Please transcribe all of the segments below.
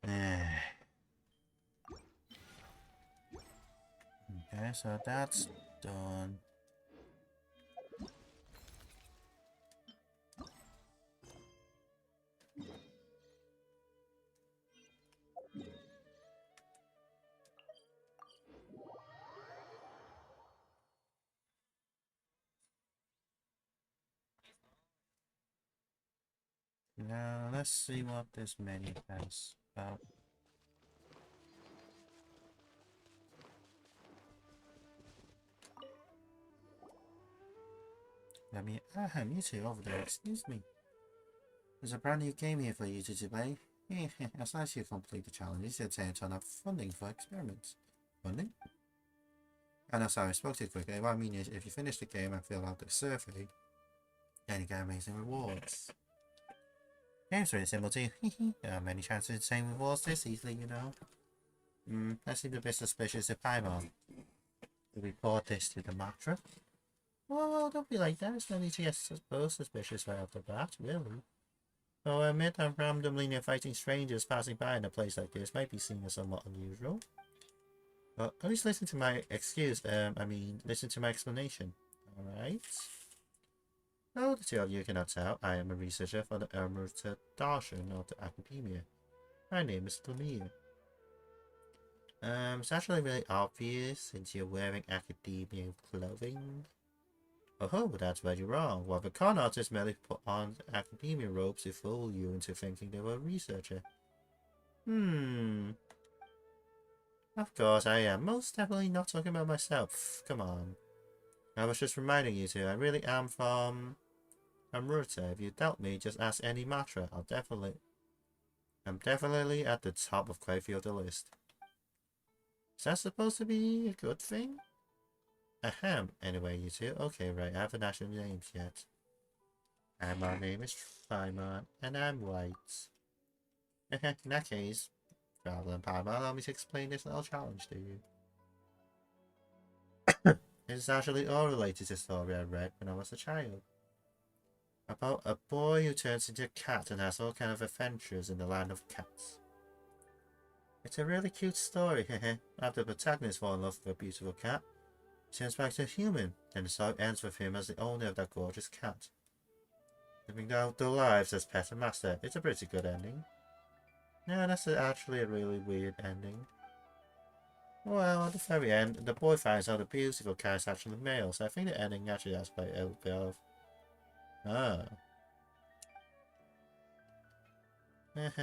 Okay, so that's done. Now let's see what this menu has about. You two over there, excuse me. There's a brand new game here for you to play. As long as you complete the challenges, you'll obtain a ton of funding for experiments. Funding? Oh no, sorry, I spoke too quickly. What I mean is, if you finish the game and fill out the survey, then you get amazing rewards. Game's really simple too. There are many chances to obtain rewards this easily, you know. That seems a bit suspicious if Paimon. To report this to the Matra. Well, don't be like that. It's no need to get suspicious right off the bat, really. Though I admit I'm randomly near fighting strangers passing by in a place like this might be seen as somewhat unusual. But at least listen to my listen to my explanation. Alright? Oh, the two of you cannot tell, I am a researcher for the Emerita Darshan of the Academia. My name is Lemire. It's actually really obvious since you're wearing academia clothing. Oh, that's where you're wrong. Well, the con artists merely put on academia robes to fool you into thinking they were a researcher. Of course I am. Most definitely not talking about myself. Come on. I was just reminding you two, I really am from Amruta. If you doubt me, just ask any Matra. I'm definitely at the top of quite a few of the list. Is that supposed to be a good thing? Ahem. Anyway, you two. Okay, right. I haven't asked your names yet. And my name is Paimon, and I'm white. In that case, rather than Paimon, allow me to explain this little challenge to you. It's actually all related to a story I read when I was a child. About a boy who turns into a cat and has all kind of adventures in the land of cats. It's a really cute story, hehe. After the protagonist falls in love with a beautiful cat, he turns back to a human, and the story ends with him as the owner of that gorgeous cat. Living out their lives as pet and master. It's a pretty good ending. No, that's actually a really weird ending. Well, at the very end, the boy finds out the beautiful cat is actually male, so I think the ending actually has quite a bit of...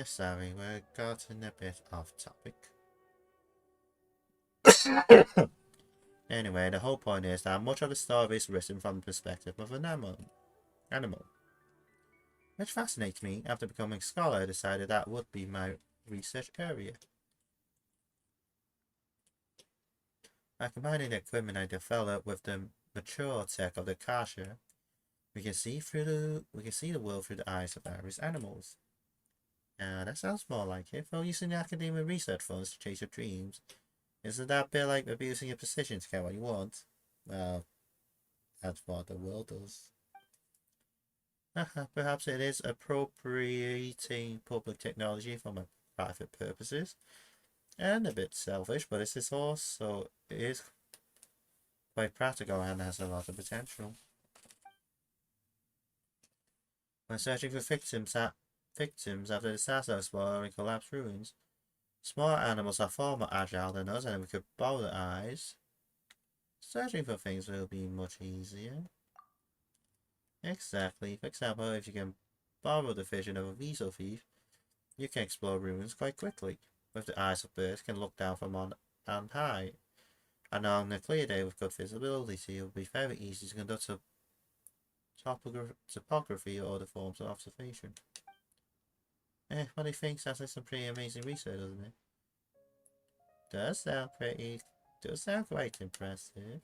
Sorry, we've gotten a bit off topic. Anyway, the whole point is that much of the story is written from the perspective of an animal. Which fascinates me. After becoming a scholar, I decided that would be my research area. By combining the equipment I developed with the mature tech of the Kasha, we can see the world through the eyes of various animals. That sounds more like it. For using academic research funds to chase your dreams, isn't that a bit like abusing your position to get what you want? Well, that's what the world does. Perhaps it is appropriating public technology for my private purposes, and a bit selfish, but it is quite practical and has a lot of potential. When searching for victims after disaster exploring collapsed ruins, smaller animals are far more agile than us, and we could borrow their eyes. Searching for things will be much easier. Exactly. For example, if you can borrow the vision of a weasel thief, you can explore ruins quite quickly. With the eyes of birds, can look down from on high. And on a clear day with good visibility, so it will be very easy to conduct topography or other forms of observation. What do you think? Sounds like some pretty amazing research, doesn't it? Does sound quite impressive.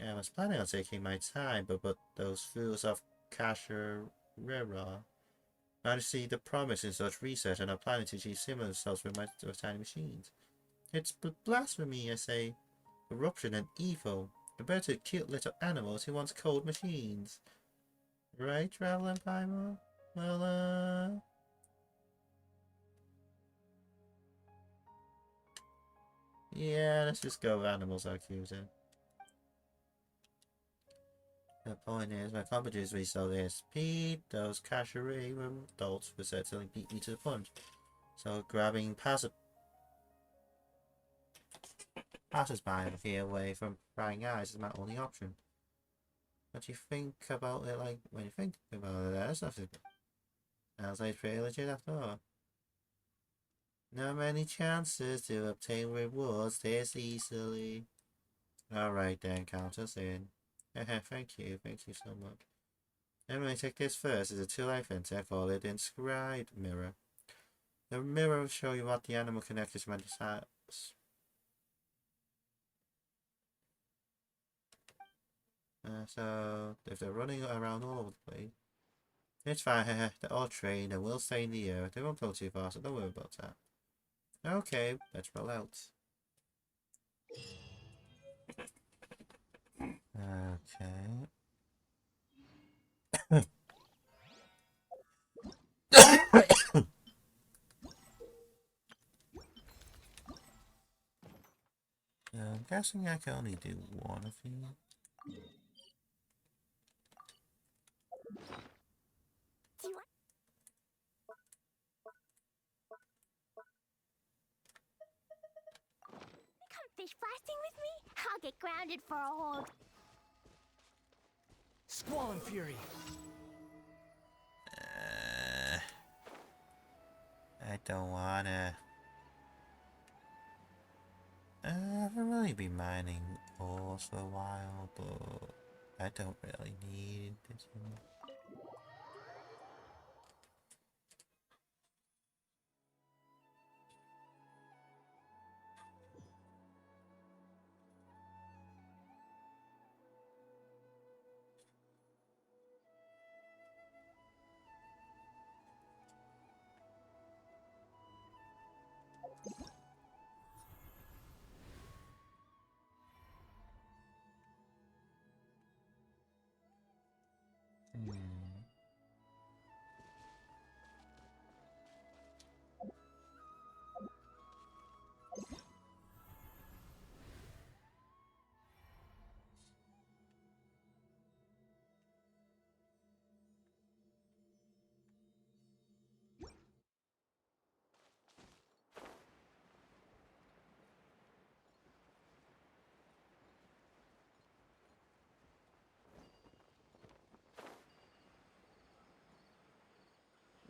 Yeah, I was planning on taking my time, but those fools of Kasharera managed to see the promise in such research and are planning to achieve similar results with tiny machines. It's blasphemy, I say. Corruption and evil. The better to cute little animals who wants cold machines. Right, Traveling Paimon? Well, Yeah, let's just go with animals are cute then. The point is, my competitors resold their speed. Those cashier adults would certainly beat me to the punch. So grabbing passers-by here away from prying eyes is my only option. But you think about it like when you think about it, that's nothing. Sounds like pretty legit after all. Not many chances to obtain rewards this easily. Alright then, count us in. thank you so much. Anyway, take this first. It's a two-life I call it inscribed mirror. The mirror will show you what the animal connected to my desires. So, if they're running around all over the place, it's fine, they're all trained and will stay in the air. They won't go too far, so don't worry about that. Okay, let's roll out. Okay. I'm guessing I can only do one of these. Come fish blasting with me? I'll get grounded for a whole... Squall and Fury. I don't wanna. I've really been mining ores for a while, but I don't really need it.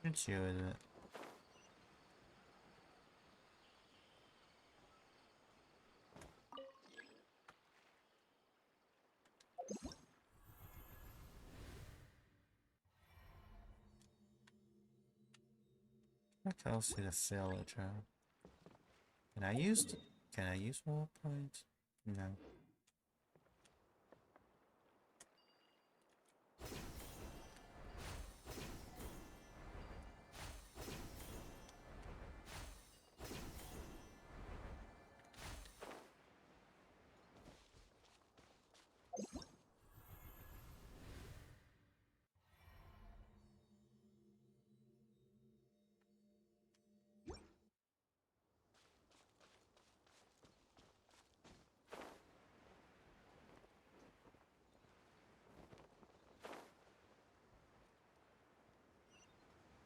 It's you, isn't it? What else did a villager? Can I use more points? No.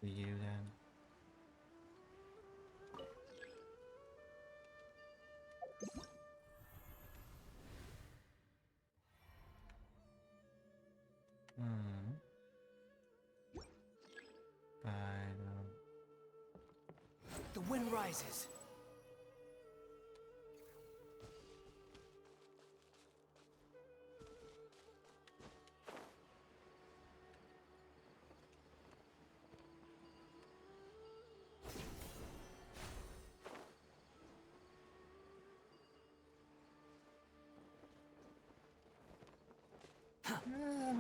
For you then. Hmm. I The wind rises.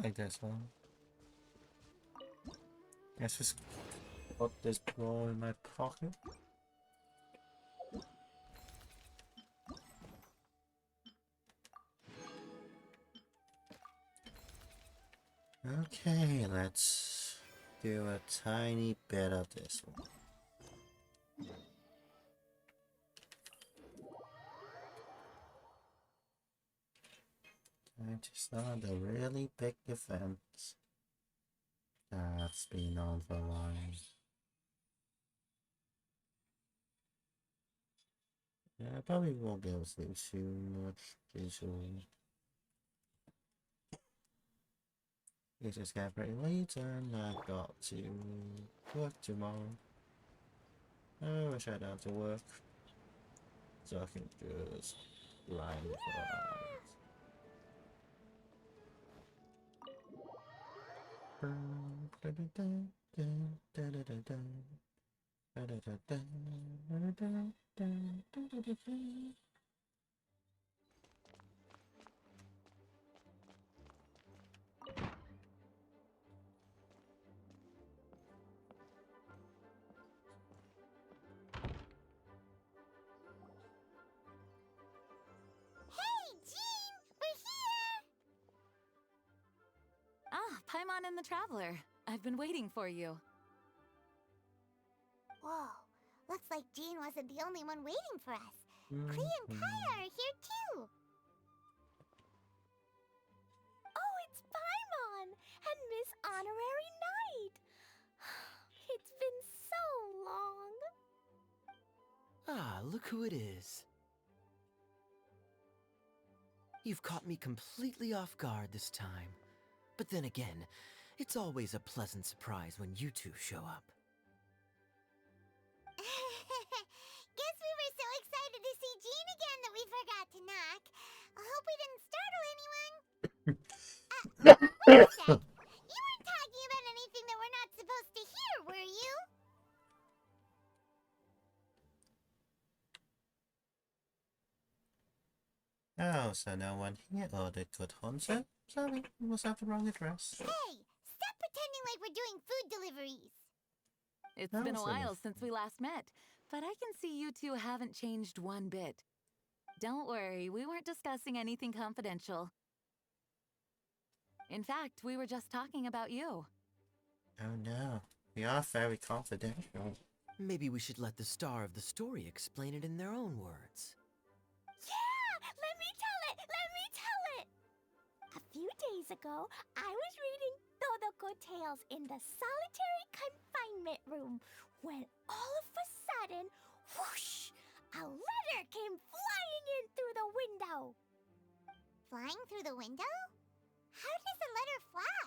like this one. Let's just put this ball in my pocket. Okay, let's do a tiny bit of this one. I just had a really big event that's been on for a while. Yeah, I probably won't be able to do too much visual. It just got pretty late and I've got to work tomorrow. I wish I had to work so I can just lie for hours. Hey, Jean! We're here! Ah, Paimon and the Traveler. I've been waiting for you. Whoa. Looks like Jean wasn't the only one waiting for us. Klee and Kaya are here too. Oh, it's Paimon and Miss Honorary Knight. It's been so long. Ah, look who it is. You've caught me completely off guard this time. But then again, it's always a pleasant surprise when you two show up. Guess we were so excited to see Jean again that we forgot to knock. I hope we didn't startle anyone. Wait a sec. You weren't talking about anything that we're not supposed to hear, were you? Oh, so no one here ordered good hunter? Sorry, we must have the wrong address. Hey, stop pretending like we're doing food deliveries. It's That been a was while enough. since we last met, but I can see you two haven't changed one bit. Don't worry, we weren't discussing anything confidential. In fact, we were just talking about you. Oh no, we are very confidential. Maybe we should let the star of the story explain it in their own words. Yeah! Let me tell it! Let me tell it! A few days ago, I was reading Todoko Tales in the solitary confinement room when all of a sudden, whoosh! A letter came flying in through the window. Flying through the window? How does a letter fly?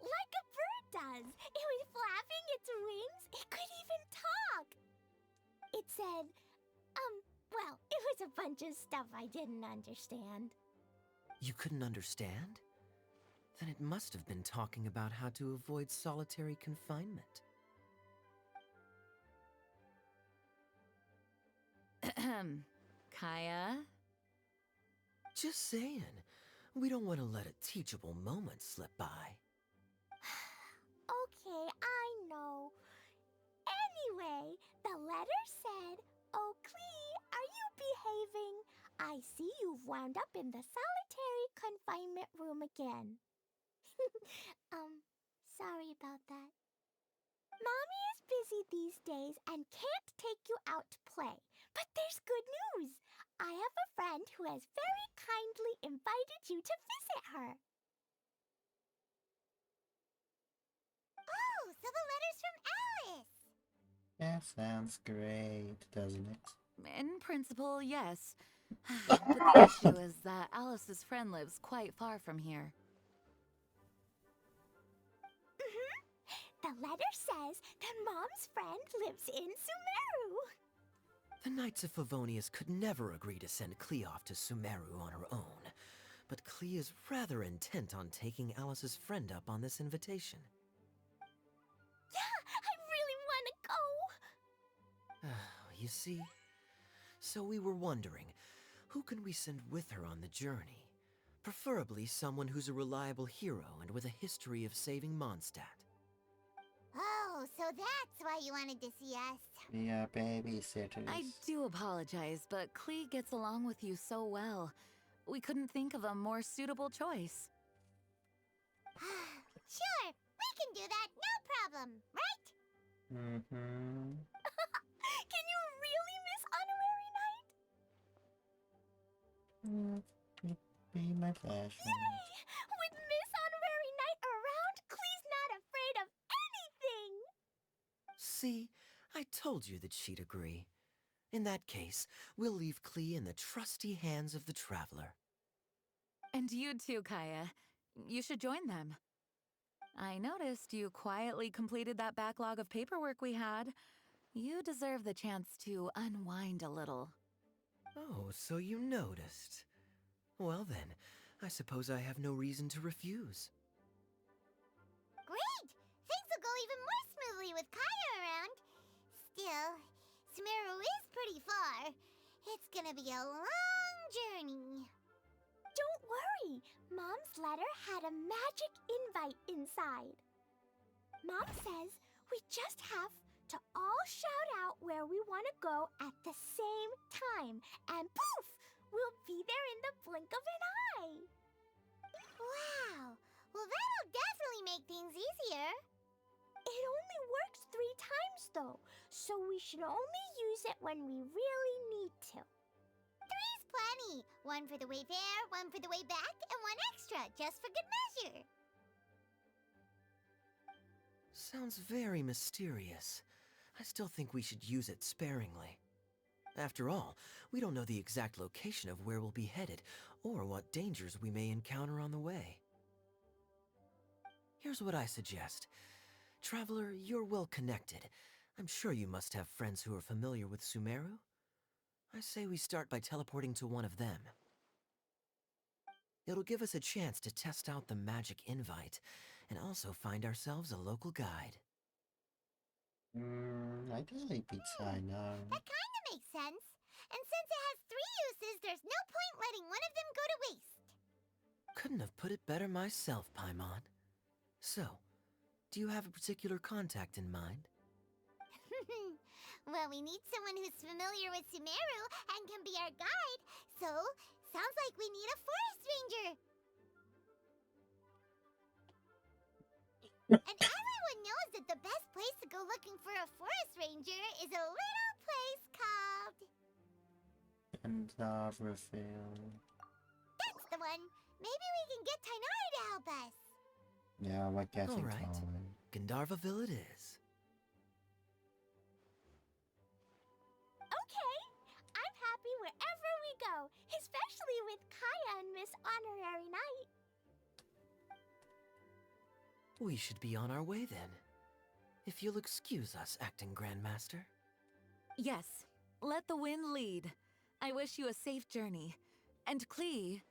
Like a bird does. It was flapping its wings. It could even talk. It said, well, it was a bunch of stuff I didn't understand. You couldn't understand? Then it must have been talking about how to avoid solitary confinement. Kaya? Just saying. We don't want to let a teachable moment slip by. Okay, I know. Anyway, the letter said, "Oh, Klee, are you behaving? I see you've wound up in the solitary confinement room again." Sorry about that. Mommy is busy these days and can't take you out to play. But there's good news. I have a friend who has very kindly invited you to visit her. Oh, so the letter's from Alice. That sounds great, doesn't it? In principle, yes. But the issue is that Alice's friend lives quite far from here. The letter says that Mom's friend lives in Sumeru. The Knights of Favonius could never agree to send Klee off to Sumeru on her own, but Klee is rather intent on taking Alice's friend up on this invitation. Yeah, I really want to go. You see? So we were wondering, who can we send with her on the journey? Preferably someone who's a reliable hero and with a history of saving Mondstadt. Oh, so that's why you wanted to see us. We are babysitters. I do apologize, but Klee gets along with you so well. We couldn't think of a more suitable choice. Sure, we can do that, no problem, right? Mm-hmm. Can you really miss Honorary Knight? Be my pleasure. Yay! With Miss Honorary Knight around, Clee's not afraid of anything! See, I told you that she'd agree. In that case, we'll leave Klee in the trusty hands of the Traveler. And you too, Kaya. You should join them. I noticed you quietly completed that backlog of paperwork we had. You deserve the chance to unwind a little. Oh, so you noticed. Well then, I suppose I have no reason to refuse. Great! Things will go even more smoothly with Kaya around. Still, Sumeru is pretty far. It's gonna be a long journey. Don't worry! Mom's letter had a magic invite inside. Mom says we just have to all shout out where we want to go at the same time, and poof! We'll be there in the blink of an eye. Wow! Well, that'll definitely make things easier. It only works 3 times, though, so we should only use it when we really need to. 3's plenty. 1 for the way there, 1 for the way back, and 1 extra, just for good measure. Sounds very mysterious. I still think we should use it sparingly. After all, we don't know the exact location of where we'll be headed, or what dangers we may encounter on the way. Here's what I suggest. Traveler, you're well connected. I'm sure you must have friends who are familiar with Sumeru. I say we start by teleporting to one of them. It'll give us a chance to test out the magic invite, and also find ourselves a local guide. I do like pizza, I know. That kinda makes sense. And since it has 3 uses, there's no point letting one of them go to waste. Couldn't have put it better myself, Paimon. So, do you have a particular contact in mind? Well, we need someone who's familiar with Sumeru and can be our guide, so sounds like we need a forest ranger. And everyone knows that the best place to go looking for a forest ranger is a little place called... Gandharville. That's the one. Maybe we can get Tainari to help us. Yeah, we're getting All right. time. Gandharville it is. Okay, I'm happy wherever we go, especially with Kaya and Miss Honorary Knight. We should be on our way then. If you'll excuse us, Acting Grandmaster. Yes, let the wind lead. I wish you a safe journey. And Klee...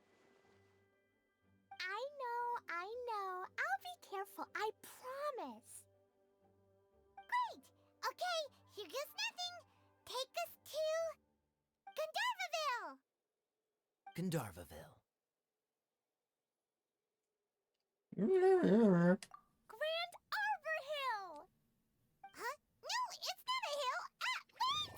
I know. I'll be careful, I promise. Great! Okay, here goes nothing. Take us to... Gandharville! Gandharville. Grand Arbor Hill! Huh? No, it's not a hill! Ah, wait!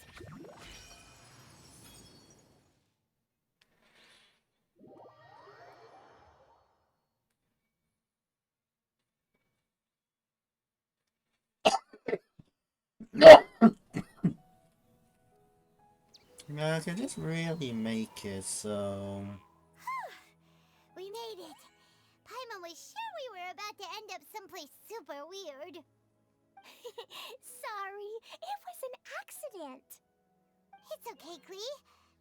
Yeah, can this really make it so... We made it. Paimon was sure we were about to end up someplace super weird. Sorry, it was an accident. It's okay, Klee.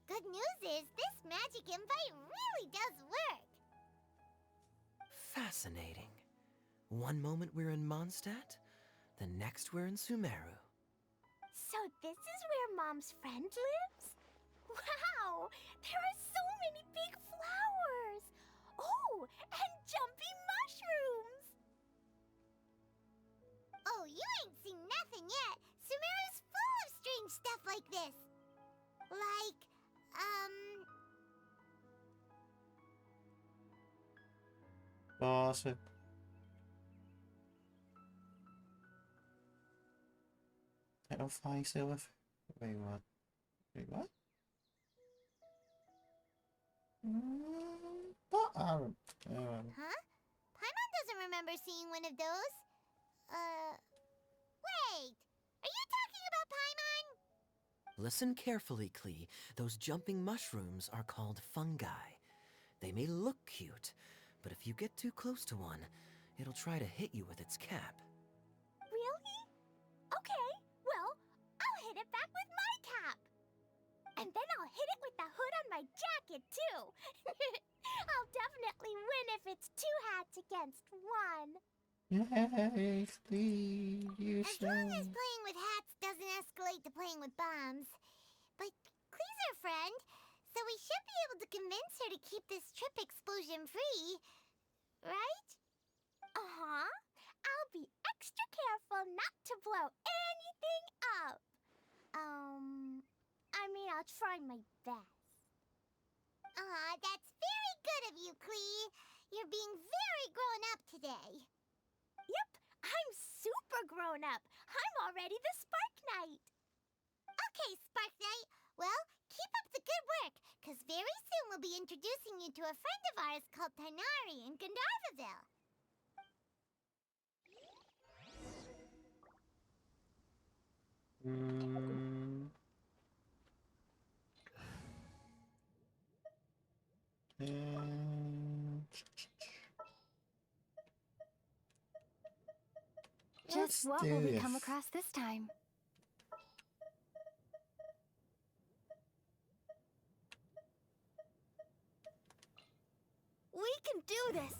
Good news is this magic invite really does work. Fascinating. One moment we're in Mondstadt, the next we're in Sumeru. So this is where Mom's friend lives? Wow! There are so many big flowers! Oh, and jumpy mushrooms! Oh, you ain't seen nothing yet! Sumeru's full of strange stuff like this! Like, Awesome. Little flying silver. Wait, what? Wait, what? What? Huh? Paimon doesn't remember seeing one of those. Wait! Are you talking about Paimon? Listen carefully, Klee. Those jumping mushrooms are called fungi. They may look cute, but if you get too close to one, it'll try to hit you with its cap. Really? Okay, well, I'll hit it back with my cap. And then I'll hit it with the hood on my jacket, too. I'll definitely win if it's 2 hats against 1. Yay, Clee, you As long as say. playing with hats doesn't escalate to playing with bombs. But Clee's our friend, so we should be able to convince her to keep this trip explosion-free. Right? Uh-huh. I'll be extra careful not to blow anything up. I'll try my best. That's very good of you, Clee. You're being very grown up today. Yep, I'm super grown up. I'm already the Spark Knight. Okay, Spark Knight. Well, keep up the good work, because very soon we'll be introducing you to a friend of ours called Tanari in Gandharvaville. Just what will we come across this time? We can do this!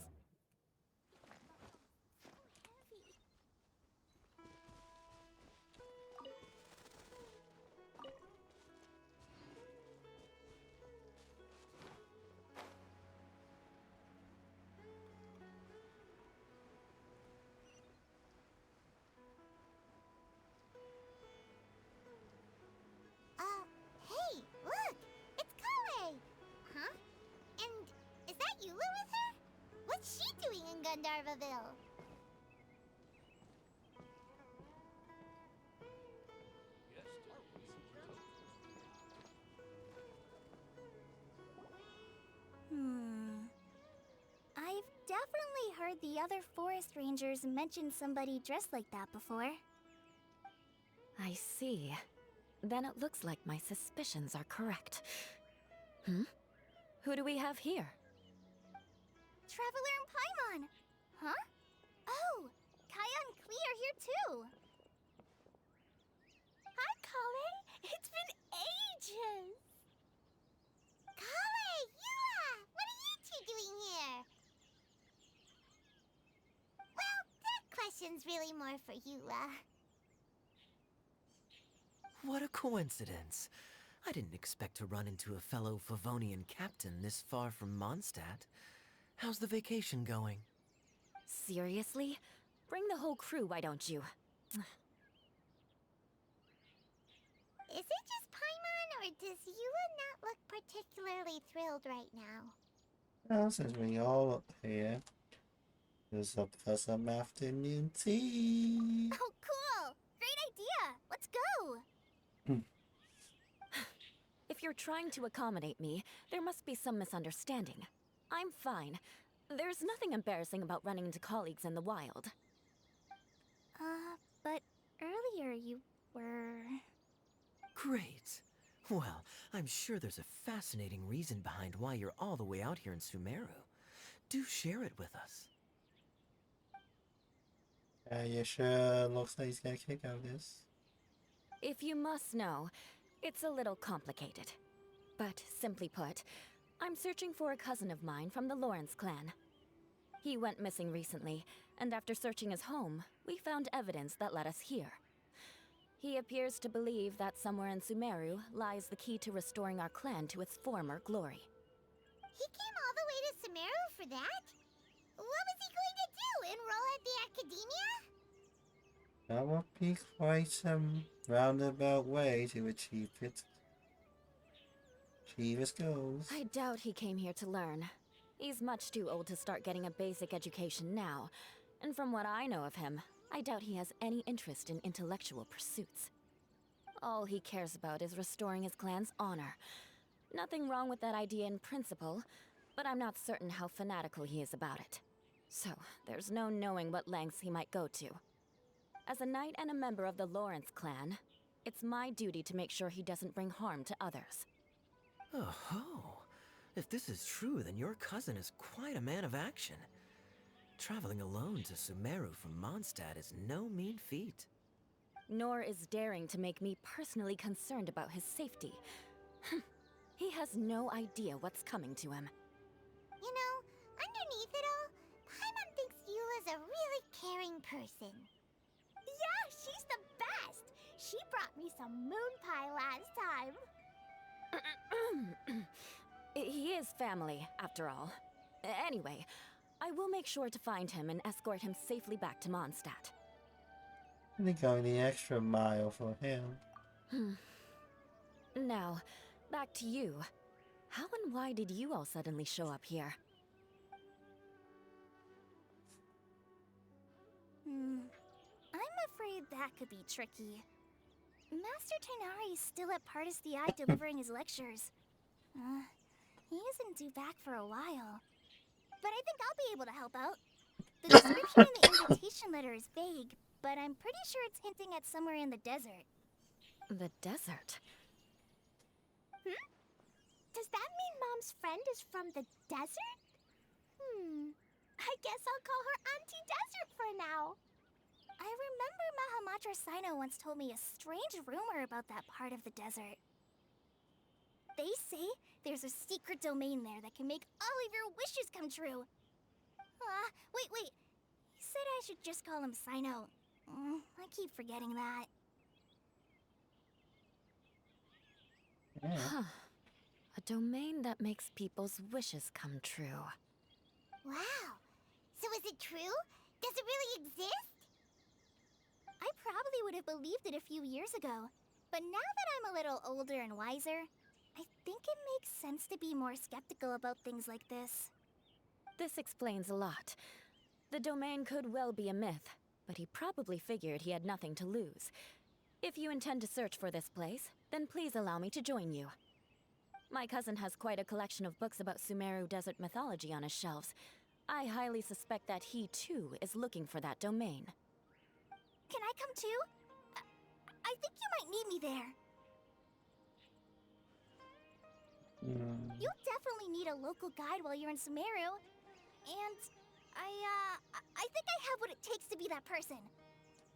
Hey, look! It's Kale! Huh? And is that Eula with her? What's she doing in Gandharvaville? I've definitely heard the other forest rangers mention somebody dressed like that before. I see. Then it looks like my suspicions are correct. Who do we have here? Traveler and Paimon! Huh? Oh, Kaya and Klee are here too! Hi, Kale! It's been ages! Kale! Eula! What are you two doing here? Well, that question's really more for Eula. What a coincidence. I didn't expect to run into a fellow Favonian captain this far from Mondstadt. How's the vacation going? Seriously? Bring the whole crew, why don't you? Is it just Paimon, or does Eula not look particularly thrilled right now? Well, since we all up here, let's up for some afternoon tea. Oh, cool! Great idea! Let's go! If you're trying to accommodate me, there must be some misunderstanding. I'm fine. There's nothing embarrassing about running into colleagues in the wild. But earlier you were... Great. Well, I'm sure there's a fascinating reason behind why you're all the way out here in Sumeru. Do share it with us. Yeah, sure looks like he's gonna kick out of this. If you must know, it's a little complicated. But simply put, I'm searching for a cousin of mine from the Lawrence clan. He went missing recently, and after searching his home, we found evidence that led us here. He appears to believe that somewhere in Sumeru lies the key to restoring our clan to its former glory. He came all the way to Sumeru for that? What was he going to do? Enroll at the academia? That would be quite some roundabout way to achieve it. Achieve his goals. I doubt he came here to learn. He's much too old to start getting a basic education now, and from what I know of him, I doubt he has any interest in intellectual pursuits. All he cares about is restoring his clan's honor. Nothing wrong with that idea in principle, but I'm not certain how fanatical he is about it. So, there's no knowing what lengths he might go to. As a knight and a member of the Lawrence clan, it's my duty to make sure he doesn't bring harm to others. Oh-ho. If this is true, then your cousin is quite a man of action. Traveling alone to Sumeru from Mondstadt is no mean feat. Nor is daring to make me personally concerned about his safety. He has no idea what's coming to him. You know, underneath it all, Paimon thinks Eula's a really caring person. Yeah, she's the best! She brought me some moon pie last time. He is family, after all. Anyway, I will make sure to find him and escort him safely back to Mondstadt. Really going the extra mile for him. Now, back to you. How and why did you all suddenly show up here? I'm afraid that could be tricky. Master Tighnari is still at Pardis the Eye delivering his lectures. He isn't due back for a while. But I think I'll be able to help out. The description in the invitation letter is vague, but I'm pretty sure it's hinting at somewhere in the desert. The desert? Does that mean Mom's friend is from the desert? I guess I'll call her Auntie Desert for now. I remember Mahamatra Sino once told me a strange rumor about that part of the desert. They say there's a secret domain there that can make all of your wishes come true. Wait. He said I should just call him Sino. I keep forgetting that. Yeah. A domain that makes people's wishes come true. Wow. So is it true? Does it really exist? I probably would have believed it a few years ago. But now that I'm a little older and wiser, I think it makes sense to be more skeptical about things like this. This explains a lot. The domain could well be a myth, but he probably figured he had nothing to lose. If you intend to search for this place, then please allow me to join you. My cousin has quite a collection of books about Sumeru desert mythology on his shelves. I highly suspect that he, too, is looking for that domain. Can I come too? I think you might need me there. You'll definitely need a local guide while you're in Sumeru. And I think I have what it takes to be that person.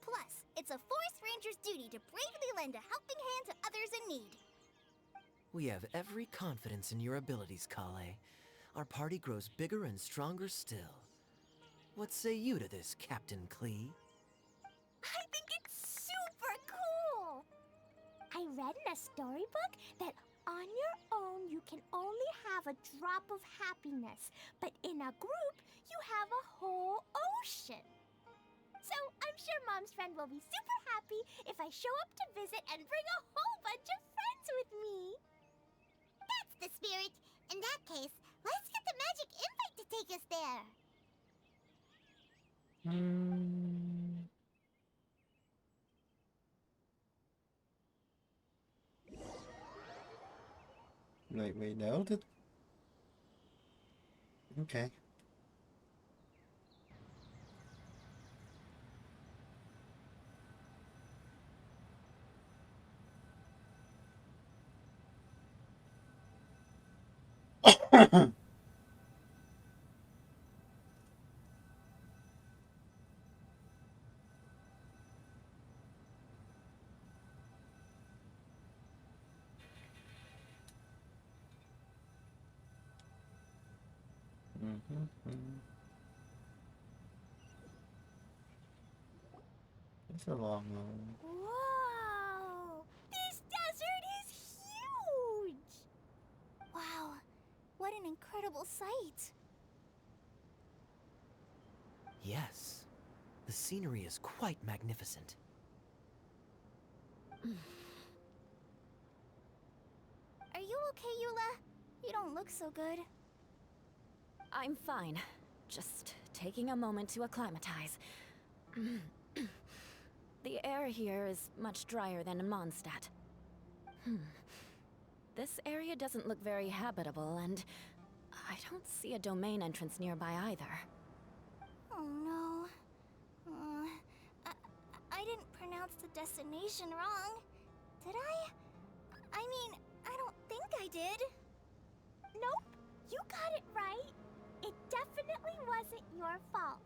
Plus, it's a forest ranger's duty to bravely lend a helping hand to others in need. We have every confidence in your abilities, Kale. Our party grows bigger and stronger still. What say you to this, Captain Klee? I think it's super cool! I read in a storybook that on your own you can only have a drop of happiness, but in a group you have a whole ocean. So I'm sure Mom's friend will be super happy if I show up to visit and bring a whole bunch of friends with me. That's the spirit. In that case, let's get the magic invite to take us there. Wait, no? Okay. It's a long one. Whoa! This desert is huge! Wow, what an incredible sight. Yes. The scenery is quite magnificent. Are you okay, Eula? You don't look so good. I'm fine. Just taking a moment to acclimatize. The air here is much drier than in Mondstadt. This area doesn't look very habitable, and I don't see a domain entrance nearby either. Oh no. I didn't pronounce the destination wrong. Did I? I mean, I don't think I did. Nope. it definitely wasn't your fault.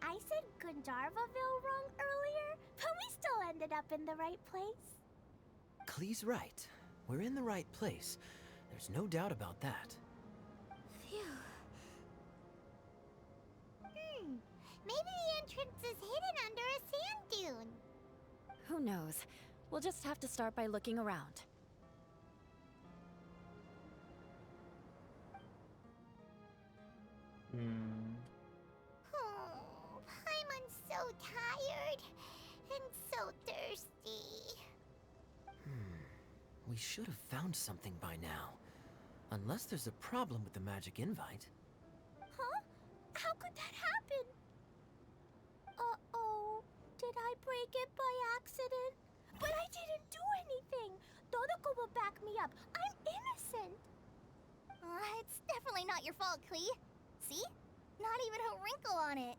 I said Gundarvaville wrong earlier, but we still ended up in the right place. Klee's right. We're in the right place. There's no doubt about that. Phew. Maybe the entrance is hidden under a sand dune. Who knows? We'll just have to start by looking around. Oh, Paimon's so tired and so thirsty. We should have found something by now. Unless there's a problem with the magic invite. Huh? How could that happen? Uh-oh. Did I break it by accident? But I didn't do anything. Todoko will back me up. I'm innocent. It's definitely not your fault, Klee. See? Not even a wrinkle on it.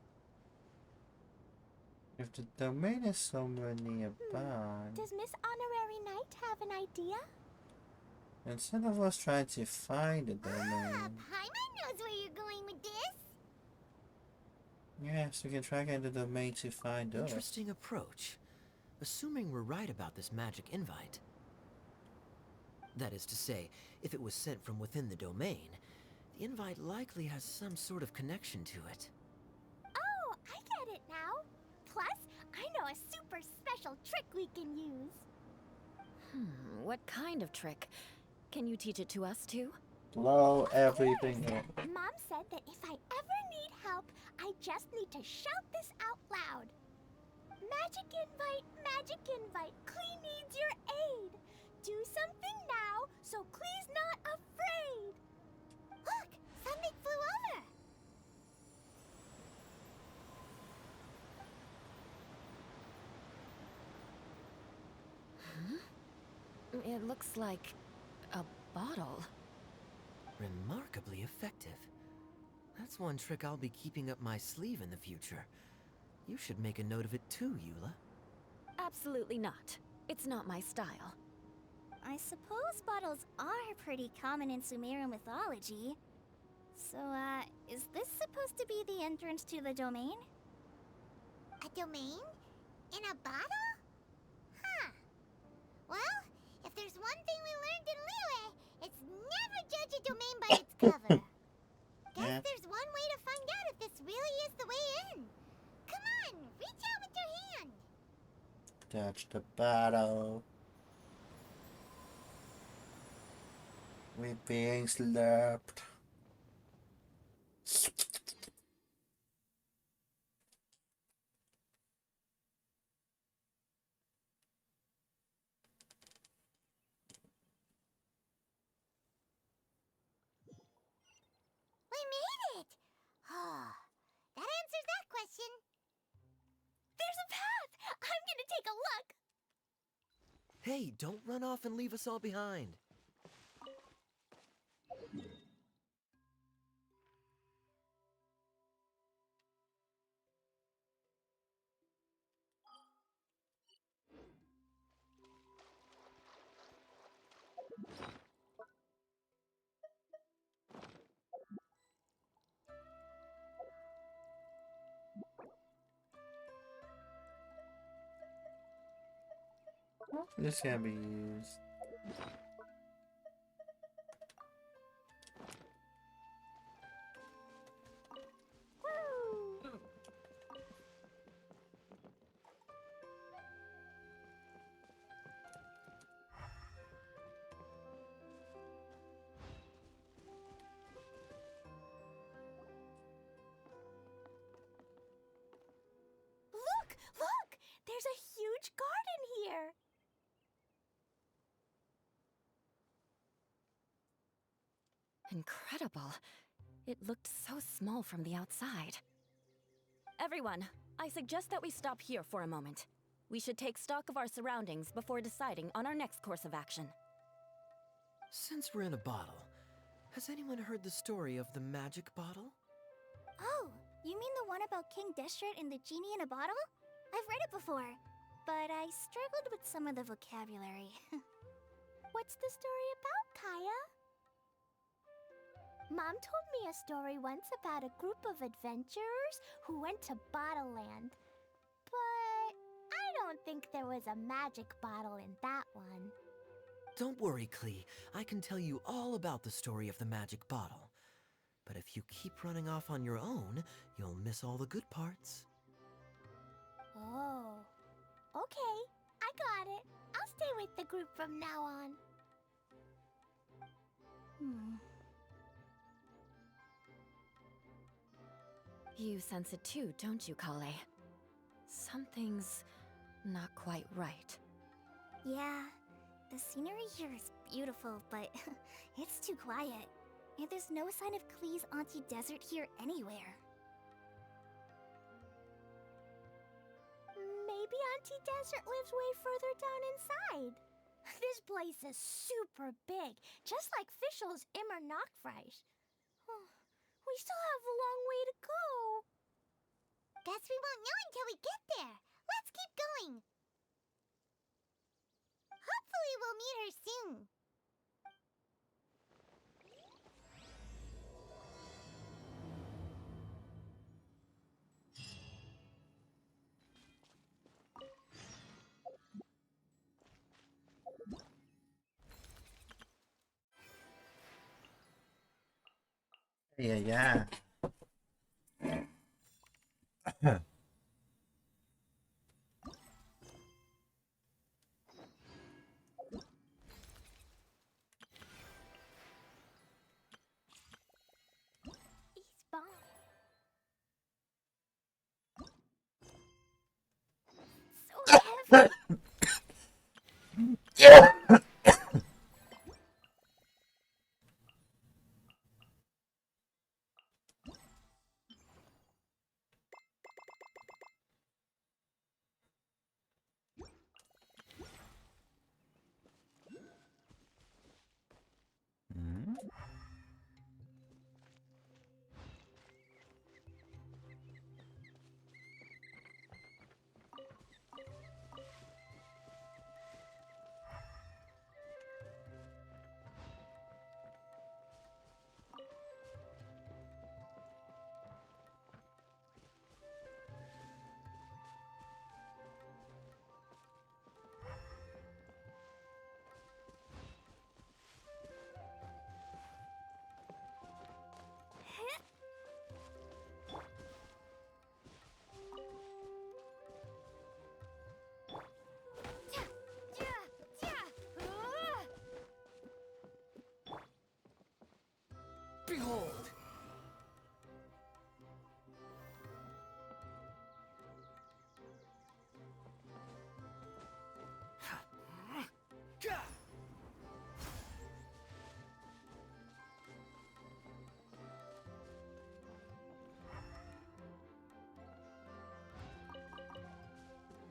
If the domain is somewhere nearby, Does Miss Honorary Knight have an idea? instead of us trying to find the domain, Paimon knows where you're going with this. yes, we can track in the domain to find us. Interesting approach. Assuming we're right about this magic invite. That is to say, if it was sent from within the domain, the invite likely has some sort of connection to it. Oh, I get it now. Plus, I know a super special trick we can use. What kind of trick? Can you teach it to us too? Blow everything up. Mom said that if I ever need help, I just need to shout this out loud. Magic invite, Klee needs your aid. Do something now, so Klee's not afraid. Look, something flew over. It looks like a bottle. Remarkably effective. That's one trick I'll be keeping up my sleeve in the future. You should make a note of it too, Eula. Absolutely not. It's not my style. I suppose bottles are pretty common in Sumerian mythology. So, is this supposed to be the entrance to the domain? A domain? In a bottle? Huh. Well, if there's one thing we learned in Liyue, it's never judge a domain by its cover. Guess Yeah. there's one way to find out if this really is the way in. Come on, reach out with your hand. Touch the bottle. We're being slurped. We made it! That answers that question. There's a path! I'm gonna take a look! Hey, don't run off and leave us all behind. This can be used. Look! There's a huge garden here! Incredible. It looked so small from the outside. Everyone, I suggest that we stop here for a moment. We should take stock of our surroundings before deciding on our next course of action. Since we're in a bottle, has anyone heard the story of the magic bottle? Oh, you mean the one about King Destret and the genie in a bottle? I've read it before, but I struggled with some of the vocabulary. What's the story about, Kaya? Mom told me a story once about a group of adventurers who went to Bottle Land. But I don't think there was a magic bottle in that one. Don't worry, Klee. I can tell you all about the story of the magic bottle. But if you keep running off on your own, you'll miss all the good parts. Oh. Okay, I got it. I'll stay with the group from now on. You sense it too, don't you, Kale? Something's not quite right. Yeah, the scenery here is beautiful, but it's too quiet. And there's no sign of Klee's Auntie Desert here anywhere. Maybe Auntie Desert lives way further down inside. This place is super big, just like Fischl's Immer Nachtreich. We still have a long way to go. Guess we won't know until we get there. Let's keep going. Hopefully we'll meet her soon. Yeah. He's bomb. So heavy. Yeah. Behold!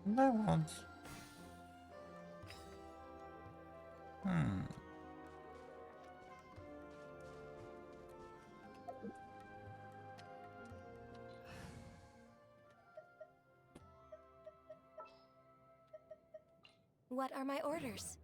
No one's. What are my orders?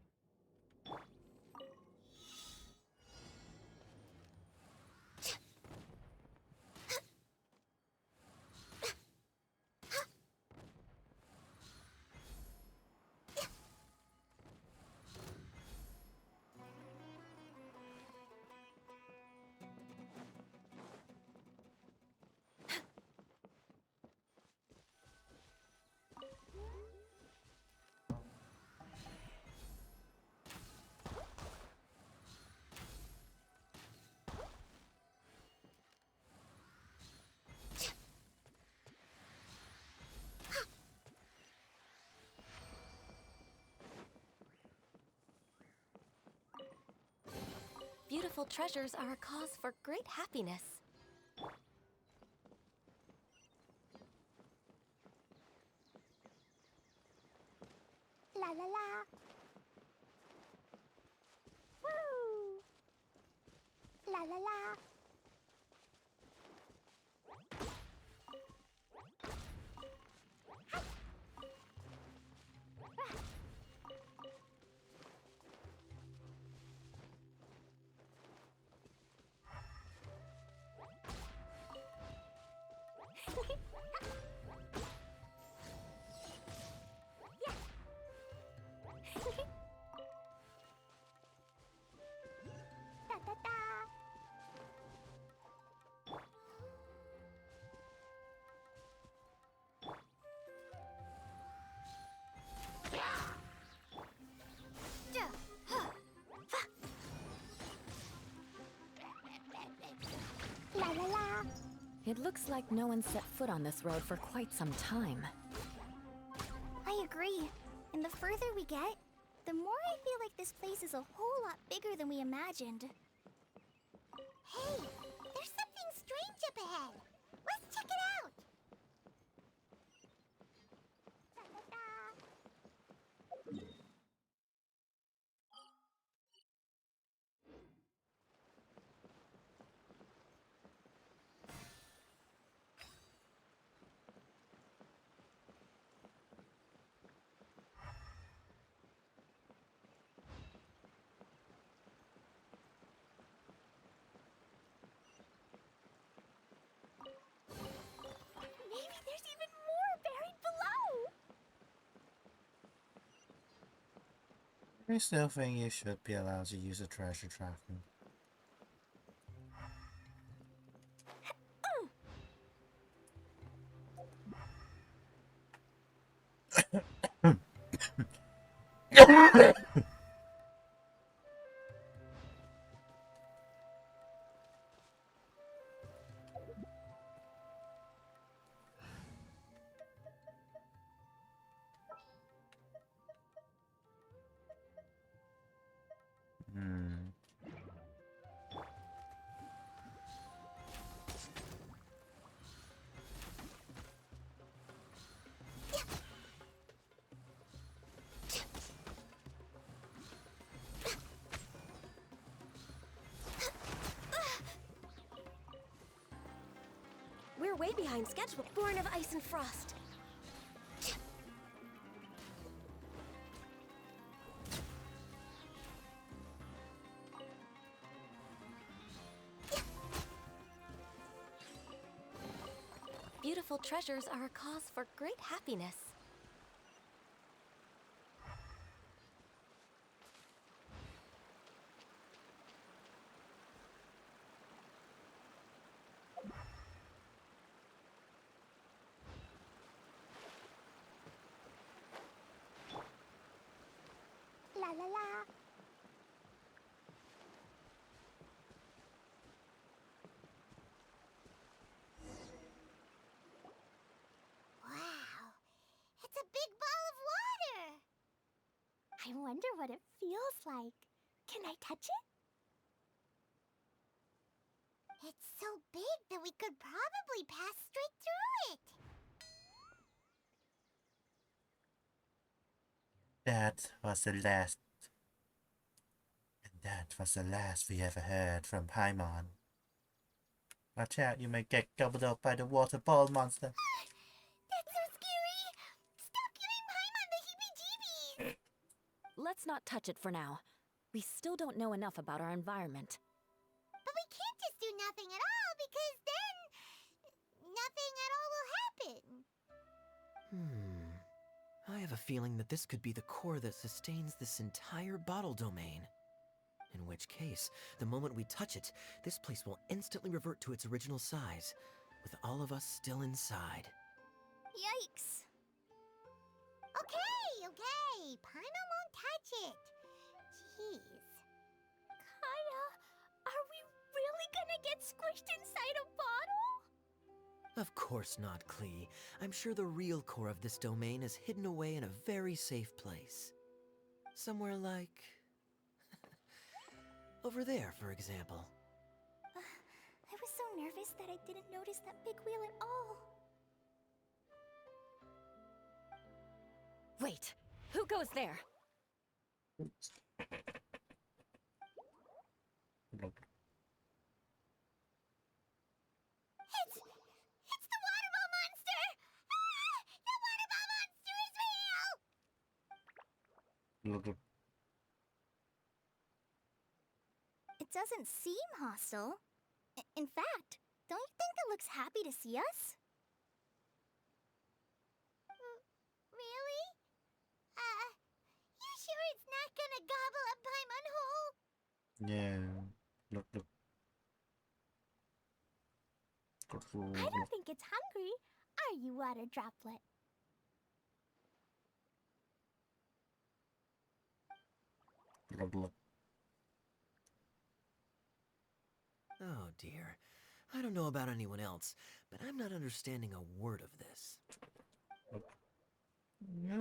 Beautiful treasures are a cause for great happiness. La la la. Woo! La la la. It looks like no one set foot on this road for quite some time. I agree. And the further we get, the more I feel like this place is a whole lot bigger than we imagined. Hey, there's something strange up ahead. Let's check it out. Maybe there's even more buried below. I still think you should be allowed to use the treasure tracking. Hmm. We're way behind schedule. Born of ice and frost. Beautiful treasures are a cause for great happiness. La la la. Wow, it's a big ball of water. I wonder what it feels like. Can I touch it? It's so big that we could probably pass straight through it. That was the last. And that was the last we ever heard from Paimon. Watch out, you may get gobbled up by the water ball monster. That's so scary. Stop giving Paimon the heebie-jeebies. Let's not touch it for now. We still don't know enough about our environment. But we can't just do nothing at all because then nothing at all will happen. I have a feeling that this could be the core that sustains this entire bottle domain. In which case, the moment we touch it, this place will instantly revert to its original size, with all of us still inside. Yikes. Okay. Paimon won't touch it. Jeez. Kaya, are we really gonna get squished inside a bottle? Of course not, Klee. I'm sure the real core of this domain is hidden away in a very safe place. Somewhere like... over there, for example. I was so nervous that I didn't notice that big wheel at all. Wait, who goes there? It's the water ball monster! Ah! The water ball monster is real! It doesn't seem hostile. In fact, don't you think it looks happy to see us? Really? You sure it's not gonna gobble up Paimon whole? Yeah. Look. I don't think it's hungry. Are you, water droplet? Oh dear. I don't know about anyone else, but I'm not understanding a word of this. Look. Wait!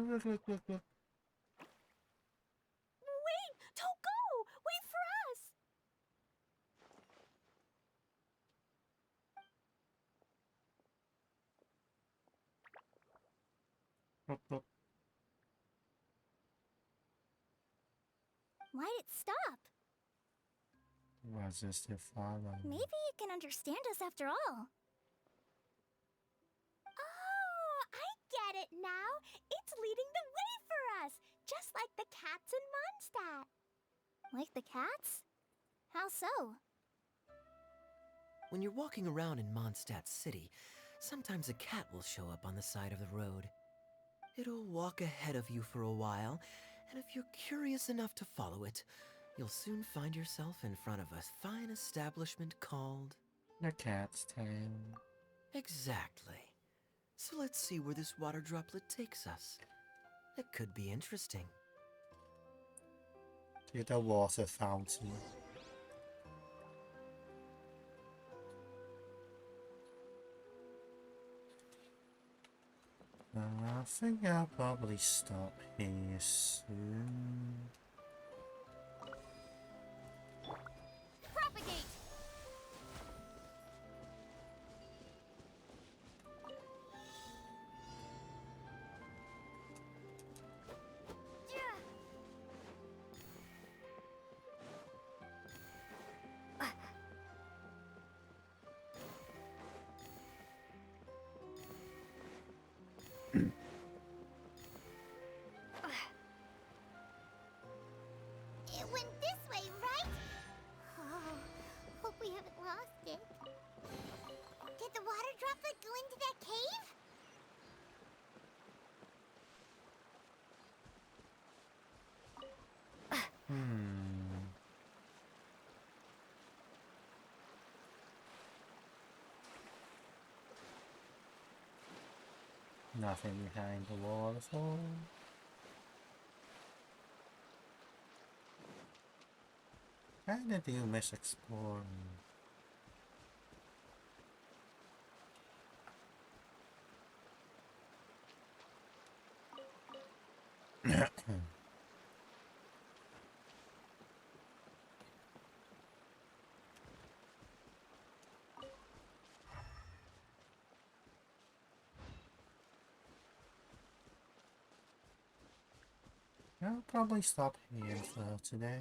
Don't go! Wait for us! Look. Why'd it stop? Was this the follow? Maybe it can understand us after all. Oh, I get it now. It's leading the way for us, just like the cats in Mondstadt. Like the cats? How so? When you're walking around in Mondstadt City, sometimes a cat will show up on the side of the road. It'll walk ahead of you for a while, and if you're curious enough to follow it, you'll soon find yourself in front of a fine establishment called... The cat's tail. Exactly. So let's see where this water droplet takes us. It could be interesting. To the water fountain. I think I'll probably stop here soon. Propagate! It went this way, right? Oh, hope we haven't lost it. Did the water droplet go into that cave? Nothing behind the waterfall. Kinda do miss exploring. I'll probably stop here for today.